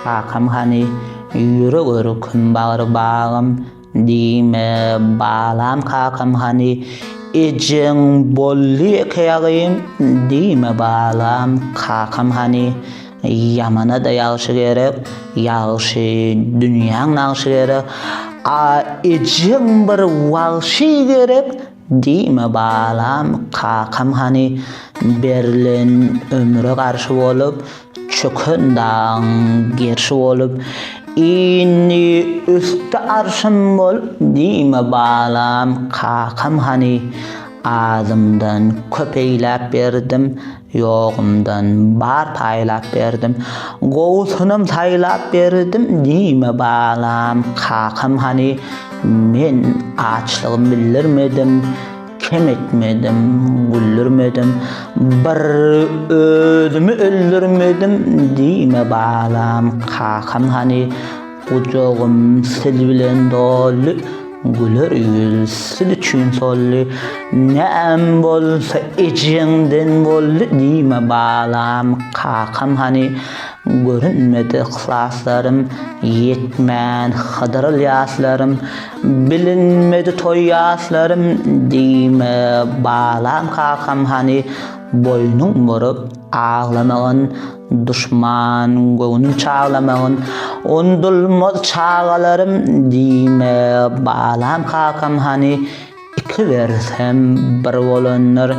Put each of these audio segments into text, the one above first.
kakam hani yürü gün bağır bağım dime balam kakam hani eceng bolli kayagım dime balam kakam hani yamana da yağışı gerek yağışı dünyanın ağışı gerek a eceng bir vağışı gerek dime balam kakam hani berlen ömrü karşı olup çökünden gerşi olup inni üstü arşım bol dime balam kakam hani ağzımdan köpeylap verdim yoğumdan bar paylap verdim goğusunum taylap verdim dime balam kakam hani men açlığım bildirmedim kem etmedim, güldürmedim, bir özümü öldürmedim dime balam kakam hani kucağım sil bilen dolu güler yüz sil üçün sollu nem bolsa ecengden bollu dime balam kakam hani görünmedi ıhlaslarım yetmen hıdırıl yaslarım bilinmedi toy yaslarım dime balam kakam hani boynun vurup ağlamağın düşman göğünü çağlamağın ondulmaz çağalarım dime balam kakam hani iki versem bir olanlar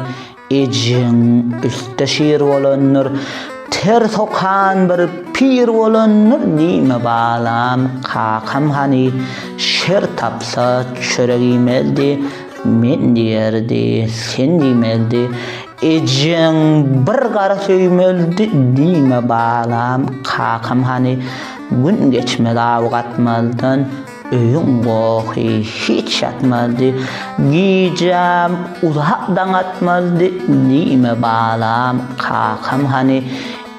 eceng üstte şiir olanlar ter sokan bir pir olanlar dime balam kakam hani şer tapsa çöreğim elde men derdi sen dimeldi eceng bir kara söymeldi dime balam kakam hani gün geçmedi avgatmaldan öyün qoğu hiç yatmadı giyeceğim uzaktan atmadı dime balam kakam hani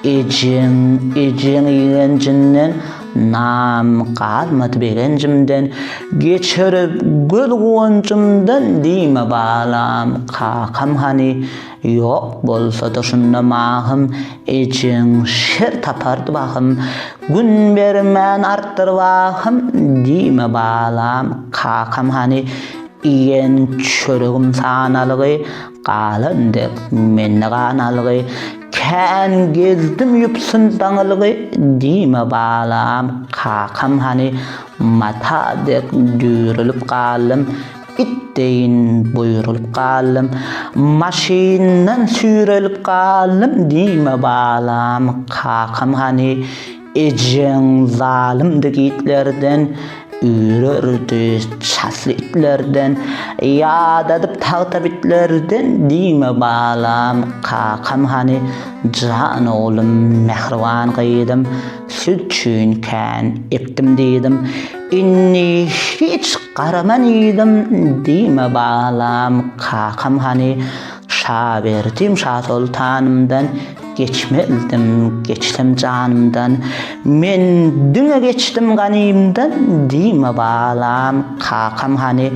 eceng iğencinden nam kalmadı berencimden geçirip göl kuvancımdan dime balam kakam hani yok bolsa da şunlamağım eceng şer tapardı bakım gün vermen arttır bakım dime balam kakam hani iyen çörüğüm sanalığı kalındık menne kanalığı ken gezdim yupsun dağılığı dime balam kakam hani mata dek dürülüp kalım itteyin buyurulup kalım maşinden sürülüp kalım dime balam kakam hani eceng zalimdik itlerden ürürdü çaslı itlerden yadadıp tağtabitlerden dime balam kakam hani can oğlum mehrivan kıydım sütçün ken eptim dedim inni hiç karaman idim dime balam kakam hani şa verdim şa sultanımdan geçmeldim geçtim canımdan men düne geçtim ganimden dime balam kakam hani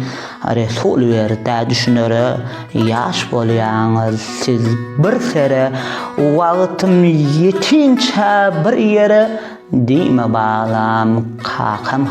Resul verdi düşünürü yaş bolyanız siz bir sere vaqtim yetince bir yere dime balam kakam